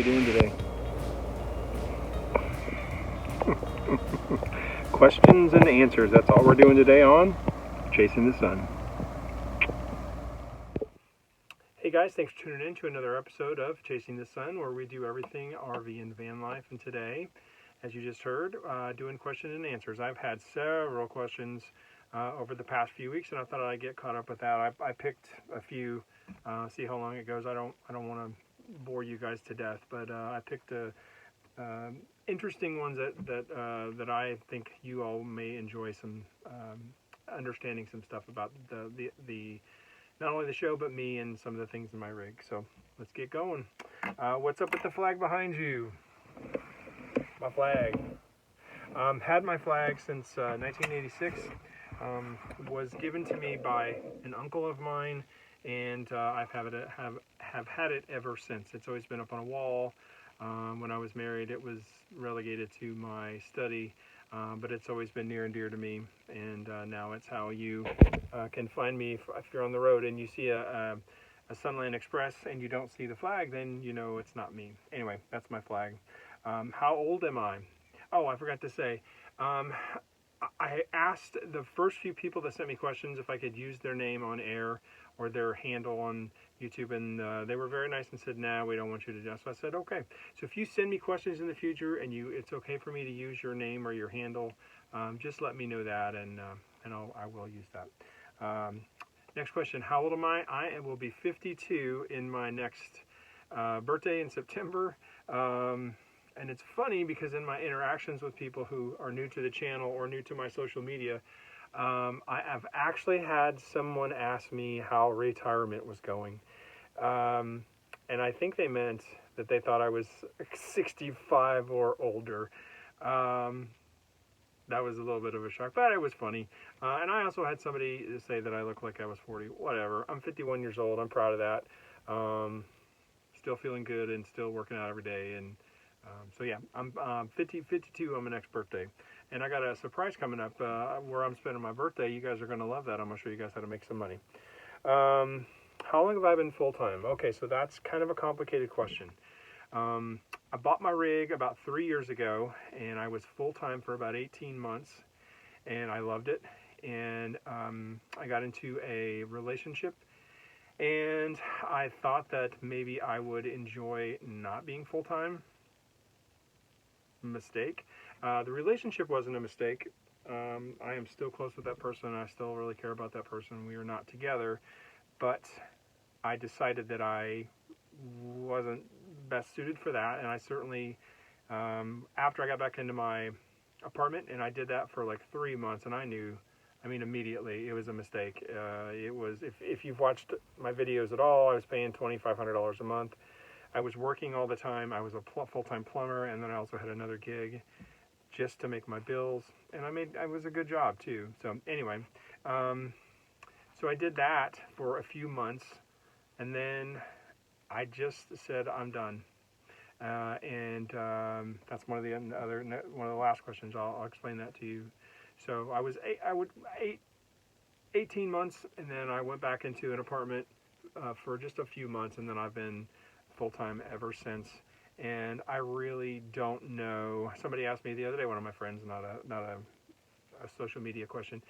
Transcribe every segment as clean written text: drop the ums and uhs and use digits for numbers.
we doing today? Questions and answers. That's all we're doing today on Chasing the Sun. Hey guys, thanks for tuning in to another episode of Chasing the Sun, where we do everything RV and van life. And today, as you just heard, doing question and answers. I've had several questions over the past few weeks, and I thought I'd get caught up with that. I picked a few, see how long it goes. I don't want to bore you guys to death, but I picked interesting ones that I think you all may enjoy some understanding some stuff about the not only the show, but me and some of the things in my rig. So let's get going. What's up with the flag behind you? My flag. Had my flag since 1986. Was given to me by an uncle of mine, and I've have had it ever since. It's always been up on a wall. When I was married, it was relegated to my study. But it's always been near and dear to me, and now it's how you can find me if you're on the road and you see a Sunland Express and you don't see the flag, then you know it's not me. Anyway, that's my flag. How old am I? Oh, I forgot to say, I asked the first few people that sent me questions if I could use their name on air or their handle on YouTube, and they were very nice and said, "Nah, we don't want you to do that." So I said, "Okay." So if you send me questions in the future and it's okay for me to use your name or your handle, just let me know that, and I will use that. Next question: how old am I? I will be 52 in my next birthday in September. And it's funny because in my interactions with people who are new to the channel or new to my social media, I have actually had someone ask me how retirement was going. And I think they meant that they thought I was 65 or older. That was a little bit of a shock, but it was funny. And I also had somebody say that I look like I was 40. Whatever. I'm 51 years old. I'm proud of that. Still feeling good and still working out every day. And so yeah, I'm 52 on my next birthday. And I got a surprise coming up where I'm spending my birthday. You guys are going to love that. I'm going to show you guys how to make some money. How long have I been full-time? Okay, so that's kind of a complicated question. I bought my rig about 3 years ago, and I was full-time for about 18 months, and I loved it. And I got into a relationship, and I thought that maybe I would enjoy not being full-time. Mistake. The relationship wasn't a mistake. I am still close with that person. I still really care about that person. We are not together, but I decided that I wasn't best suited for that, and I certainly, after I got back into my apartment, and I did that for like 3 months, and I knew, immediately, it was a mistake. It was, if you've watched my videos at all, I was paying $2,500 a month. I was working all the time. I was a full-time plumber, and then I also had another gig just to make my bills, and I was a good job too. So anyway, so I did that for a few months, and then I just said I'm done. And that's one of the last questions. I'll explain that to you. So I was 18 months, and then I went back into an apartment for just a few months, and then I've been full-time ever since. And I really don't know. Somebody asked me the other day, one of my friends, not a social media question,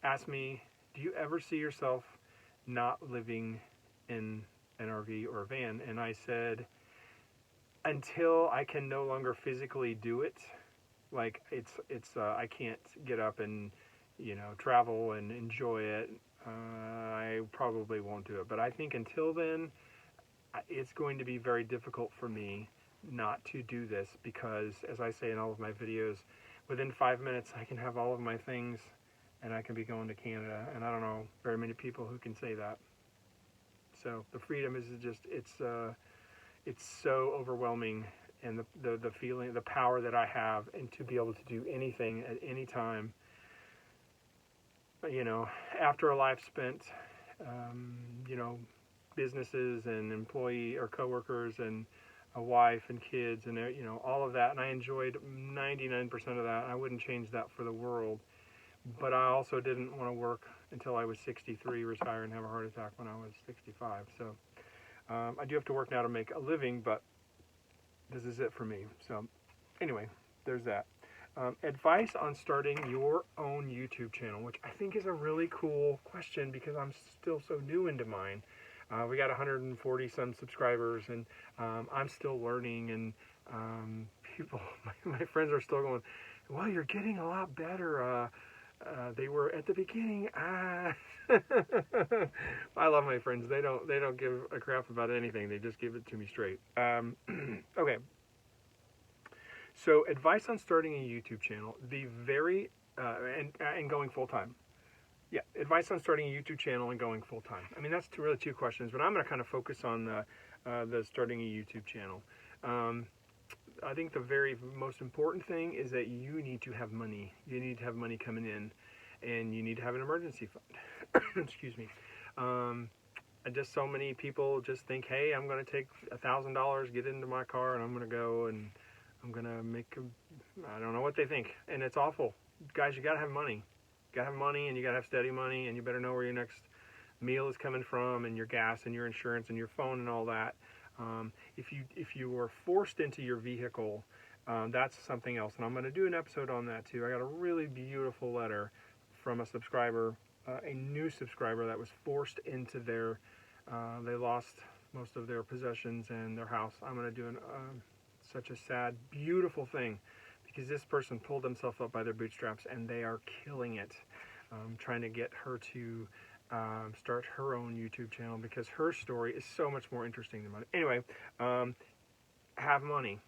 asked me, "Do you ever see yourself not living in an RV or a van?" And I said, until I can no longer physically do it, like I can't get up and travel and enjoy it. I probably won't do it. But I think until then, it's going to be very difficult for me not to do this, because as I say in all of my videos, within 5 minutes I can have all of my things and I can be going to Canada, and I don't know very many people who can say that. So the freedom is just, it's so overwhelming, and the feeling, the power that I have, and to be able to do anything at any time, after a life spent businesses and employee or coworkers and a wife and kids and all of that, and I enjoyed 99% of that. I wouldn't change that for the world. But I also didn't want to work until I was 63, retire, and have a heart attack when I was 65. So I do have to work now to make a living, but this is it for me. So anyway, there's that. Advice on starting your own YouTube channel, which I think is a really cool question because I'm still so new into mine. We got 140 some subscribers, and I'm still learning, and people, my friends are still going, well, you're getting a lot better. They were at the beginning. I love my friends. They don't give a crap about anything. They just give it to me straight. Okay. So advice on starting a YouTube channel, and going full time. Yeah, advice on starting a YouTube channel and going full time. I mean, that's really two questions, but I'm going to kind of focus on the starting a YouTube channel. I think the very most important thing is that you need to have money. You need to have money coming in, and you need to have an emergency fund. Excuse me. Just so many people just think, hey, I'm going to take $1,000, get into my car, and I'm going to go and I'm going to make I don't know what they think, and it's awful. Guys, you got to have money. You got to have money, and you got to have steady money, and you better know where your next meal is coming from, and your gas, and your insurance, and your phone, and all that. If you were forced into your vehicle, that's something else, and I'm going to do an episode on that too. I got a really beautiful letter from a subscriber, a new subscriber that was forced into their, they lost most of their possessions and their house. I'm going to do such a sad, beautiful thing, because this person pulled themselves up by their bootstraps, and they are killing it, trying to get her to start her own YouTube channel, because her story is so much more interesting than mine. Anyway, have money.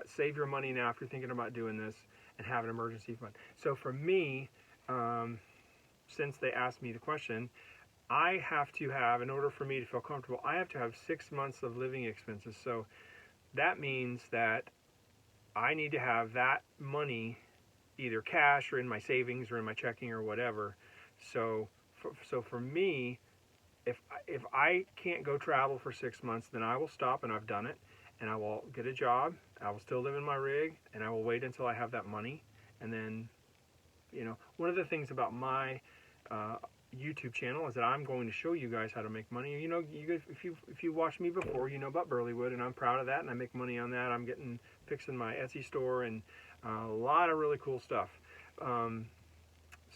Save your money now if you're thinking about doing this, and have an emergency fund. So for me, since they asked me the question, I have to have, in order for me to feel comfortable, I have to have 6 months of living expenses. So that means that I need to have that money either cash or in my savings or in my checking or whatever. So for me, if I can't go travel for 6 months, then I will stop, and I've done it, and I will get a job. I will still live in my rig, and I will wait until I have that money. And then, one of the things about my YouTube channel is that I'm going to show you guys how to make money. If you watched me before, you know about Burleywood, and I'm proud of that, and I make money on that. I'm fixing my Etsy store, and a lot of really cool stuff.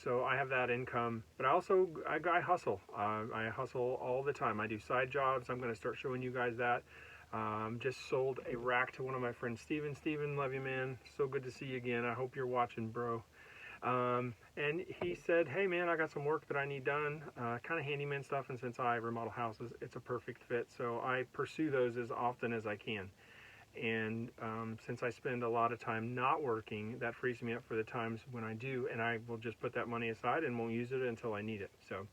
So I have that income, but I hustle. I hustle all the time. I do side jobs. I'm going to start showing you guys that. Just sold a rack to one of my friends, Steven. Steven, love you, man. So good to see you again. I hope you're watching, bro. And he said, hey man, I got some work that I need done, kind of handyman stuff, and since I remodel houses, it's a perfect fit, so I pursue those as often as I can. And since I spend a lot of time not working, that frees me up for the times when I do, and I will just put that money aside and won't use it until I need it. So,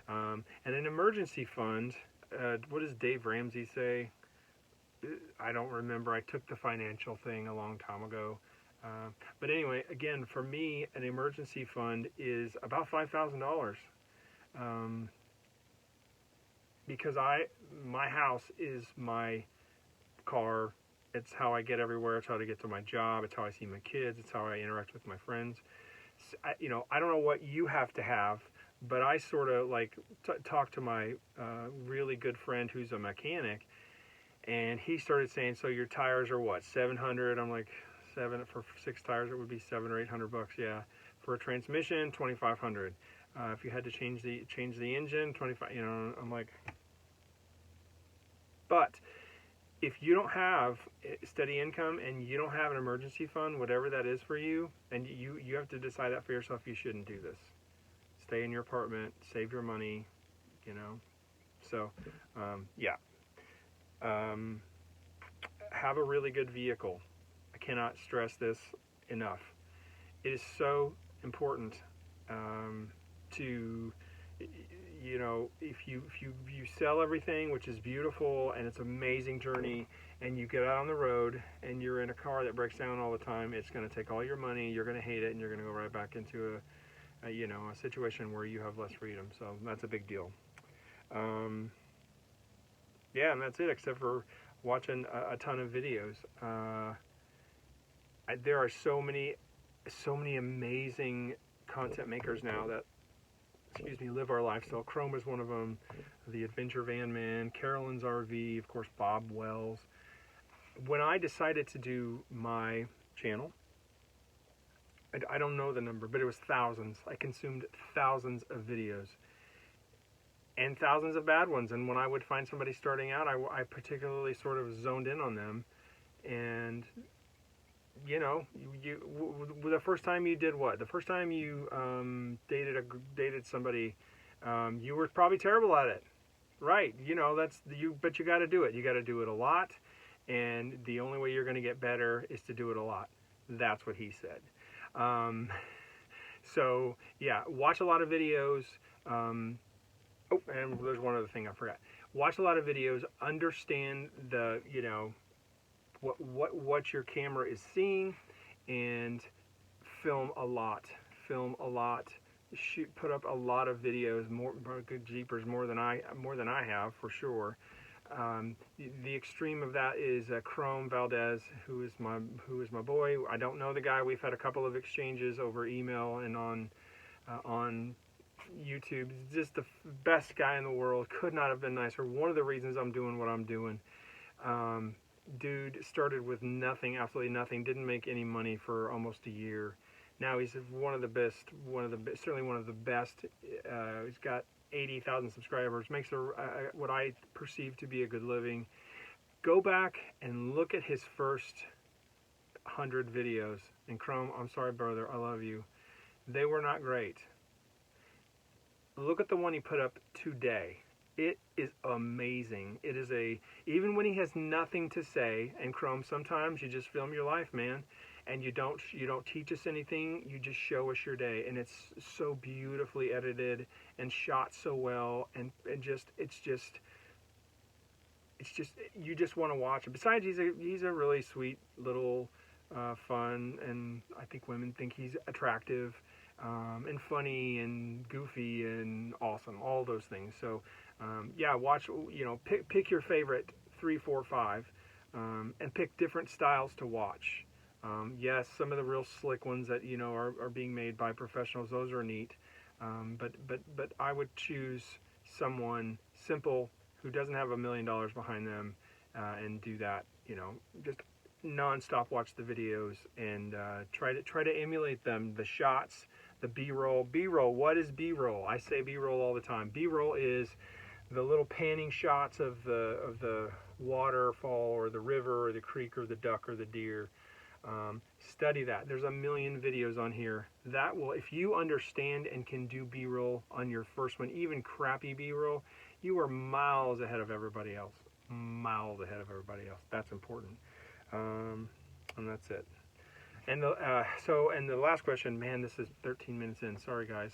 and an emergency fund, what does Dave Ramsey say? I don't remember. I took the financial thing a long time ago. But anyway, again, for me, an emergency fund is about $5,000. Because my house is my car. It's how I get everywhere. It's how I get to my job. It's how I see my kids. It's how I interact with my friends. I don't know what you have to have, but I sort of talk to my really good friend who's a mechanic, and he started saying, so your tires are what, 700? I'm like, for 6 tires it would be $700 or $800. Yeah, for a transmission, 2,500. If you had to change the engine, 25. I'm like, but if you don't have steady income and you don't have an emergency fund, whatever that is for you, and you have to decide that for yourself, you shouldn't do this. Stay in your apartment, save your money, So, yeah. Have a really good vehicle. I cannot stress this enough. It is so important to, if you sell everything, which is beautiful and it's an amazing journey, and you get out on the road and you're in a car that breaks down all the time, it's going to take all your money, you're going to hate it, and you're going to go right back into a situation where you have less freedom. So that's a big deal. Yeah, and that's it, except for watching a ton of videos. There are so many amazing content makers now that excuse me, Live Our Lifestyle. Chrome is one of them. The Adventure Van Man, Carolyn's RV, of course, Bob Wells. When I decided to do my channel, I don't know the number, but it was thousands. I consumed thousands of videos and thousands of bad ones. And when I would find somebody starting out, I particularly sort of zoned in on them. And, you know, the first time you did what? The first time you dated somebody, you were probably terrible at it. Right. You know, but you got to do it. You got to do it a lot. And the only way you're going to get better is to do it a lot. That's what he said. So yeah, watch a lot of videos. Oh, and there's one other thing I forgot. Watch a lot of videos. Understand the, you know, what your camera is seeing, and film a lot. Film a lot. Put up a lot of videos. More good jeepers, more than I have for sure. The extreme of that is Chrome Valdez, who is my boy. I don't know the guy. We've had a couple of exchanges over email and on YouTube. Just the best guy in the world. Could not have been nicer. One of the reasons I'm doing what I'm doing. Dude started with nothing, absolutely nothing. Didn't make any money for almost a year. Now he's certainly one of the best. He's got 80,000 subscribers. Makes what I perceive to be a good living. Go back and look at his first 100 videos. And Chrome, I'm sorry, brother, I love you. They were not great. Look at the one he put up today. It is amazing. It is even when he has nothing to say, and Chrome, sometimes you just film your life, man, and you don't teach us anything, you just show us your day, and it's so beautifully edited and shot so well, and it's just you just want to watch it. Besides, he's a really sweet little fun, and I think women think he's attractive, and funny and goofy and awesome, all those things. So yeah, watch, you know, pick your favorite 3, 4, 5, and pick different styles to watch. Yes, some of the real slick ones that, you know, are being made by professionals, those are neat. But I would choose someone simple who doesn't have $1 million behind them, and do that, you know, just non-stop watch the videos, and try to emulate them. The shots, the B-roll. B-roll, what is B-roll? I say B-roll all the time. B-roll is the little panning shots of the waterfall or the river or the creek or the duck or the deer. Study that. There's a million videos on here. That will, if you understand and can do B-roll on your first one, even crappy B-roll, you are miles ahead of everybody else. Miles ahead of everybody else. That's important. And that's it. And the last question, man, this is 13 minutes in. Sorry, guys.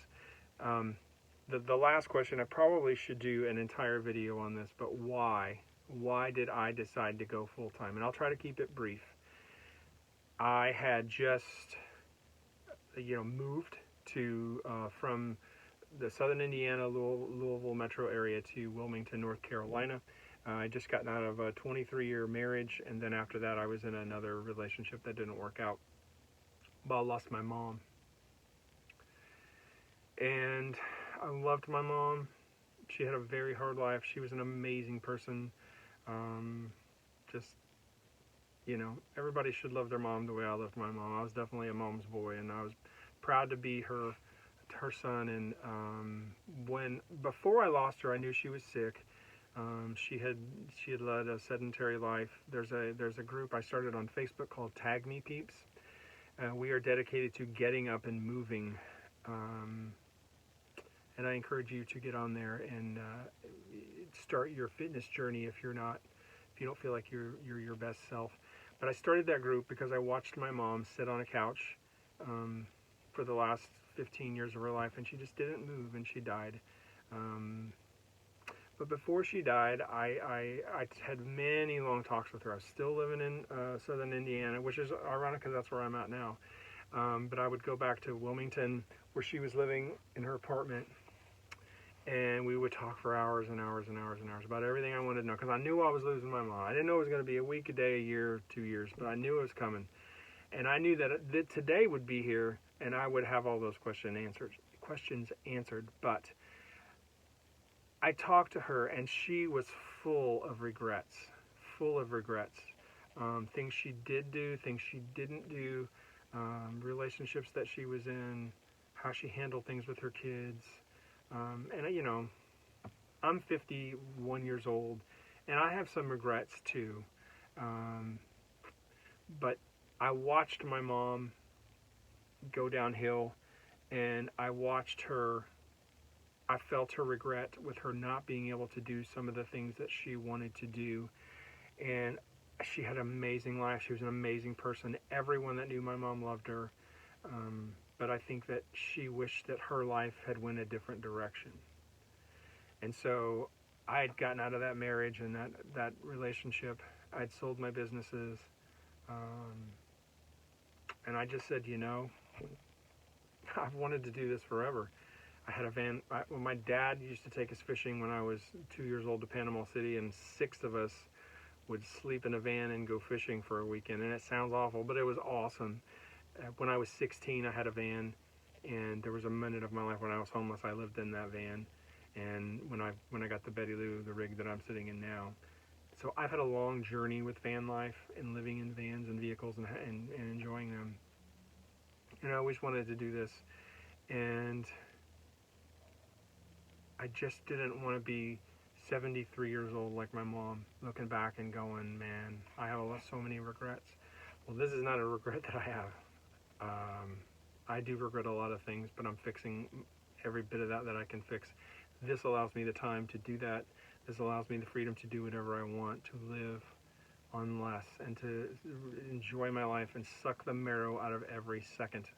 The last question, I probably should do an entire video on this, but why? Why did I decide to go full-time? And I'll try to keep it brief. I had just, you know, moved to from the southern Indiana, Louisville metro area to Wilmington, North Carolina. I just gotten out of a 23-year marriage, and then after that I was in another relationship that didn't work out. But I lost my mom. And I loved my mom. She had a very hard life. She was an amazing person. Just, you know, everybody should love their mom the way I loved my mom. I was definitely a mom's boy, and I was proud to be her son. And before I lost her, I knew she was sick. She had led a sedentary life. There's a group I started on Facebook called Tag Me Peeps. We are dedicated to getting up and moving. And I encourage you to get on there and start your fitness journey if you don't feel like you're your best self. But I started that group because I watched my mom sit on a couch for the last 15 years of her life, and she just didn't move, and she died. But before she died, I had many long talks with her. I was still living in southern Indiana, which is ironic because that's where I'm at now. But I would go back to Wilmington, where she was living in her apartment, and we would talk for hours and hours and hours and hours about everything I wanted to know, because I knew I was losing my mom. I didn't know it was going to be a week, a day, a year, 2 years, but I knew it was coming. And I knew that today would be here, and I would have all those questions questions answered, but I talked to her, and she was full of regrets, full of regrets. Things she did do, things she didn't do, relationships that she was in, how she handled things with her kids. And, you know, I'm 51 years old, and I have some regrets too. But I watched my mom go downhill, and I watched her. I felt her regret with her not being able to do some of the things that she wanted to do. And she had an amazing life. She was an amazing person. Everyone that knew my mom loved her. But I think that she wished that her life had went a different direction. And so I had gotten out of that marriage and that relationship. I'd sold my businesses. And I just said, you know, I've wanted to do this forever. I had a van. Well, my dad used to take us fishing when I was 2 years old to Panama City, and 6 of us would sleep in a van and go fishing for a weekend. And it sounds awful, but it was awesome. When I was 16, I had a van, and there was a minute of my life when I was homeless. I lived in that van, and when I got the Betty Lou, the rig that I'm sitting in now. So I've had a long journey with van life and living in vans and vehicles and enjoying them. And I always wanted to do this, and I just didn't want to be 73 years old like my mom, looking back and going, man, I have so many regrets. Well, this is not a regret that I have. I do regret a lot of things, but I'm fixing every bit of that I can fix. This allows me the time to do that. This allows me the freedom to do whatever I want, to live on less, and to enjoy my life and suck the marrow out of every second.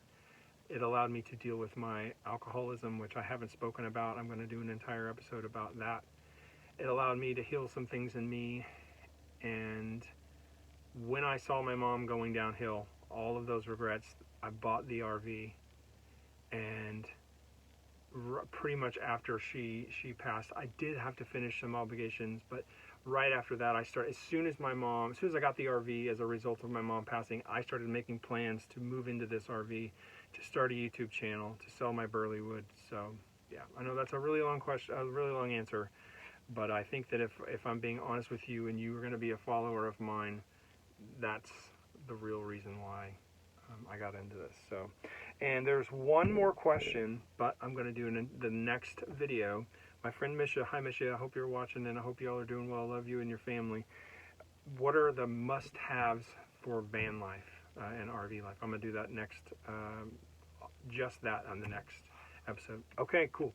It allowed me to deal with my alcoholism, which I haven't spoken about. I'm going to do an entire episode about that. It allowed me to heal some things in me. And when I saw my mom going downhill, all of those regrets, I bought the RV. And pretty much after she passed, I did have to finish some obligations, but right after that, as soon as I got the RV as a result of my mom passing, I started making plans to move into this RV, to start a YouTube channel, to sell my burley wood. So yeah, I know that's a really long question, a really long answer, but I think that if I'm being honest with you and you are going to be a follower of mine, that's the real reason why I got into this. So, and there's one more question, but I'm going to do in the next video. My friend Misha, hi Misha, I hope you're watching, and I hope you all are doing well. I love you and your family. What are the must-haves for van life and RV life? I'm going to do that next, just that on the next episode. Okay, cool.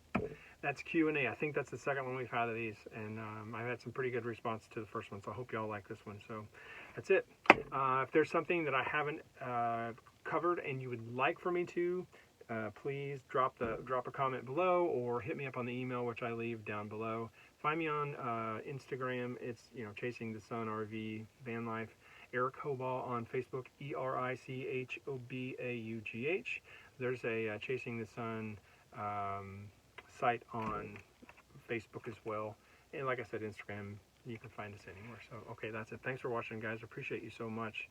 That's Q&A. I think that's the second one we've had of these, and I've had some pretty good response to the first one, so I hope you all like this one. So that's it. If there's something that I haven't covered and you would like for me to, please drop a comment below or hit me up on the email, which I leave down below. Find me on Instagram. It's Chasing the Sun RV Van Life. Eric Hobaugh on Facebook, ERICHOBAUGH. There's a Chasing the Sun site on Facebook as well, and like I said, Instagram. You can find us anywhere. So okay, that's it. Thanks for watching, guys. Appreciate you so much.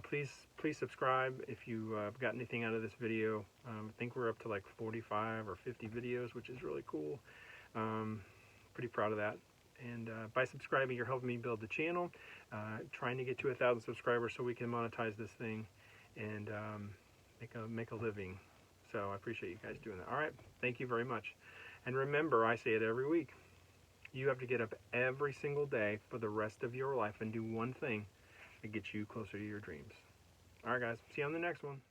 Please subscribe if you got anything out of this video. I think we're up to like 45 or 50 videos, which is really cool. Pretty proud of that. And by subscribing, you're helping me build the channel, trying to get to 1,000 subscribers so we can monetize this thing and make a living. So I appreciate you guys doing that. All right, thank you very much. And remember, I say it every week, you have to get up every single day for the rest of your life and do one thing that gets you closer to your dreams. All right, guys, see you on the next one.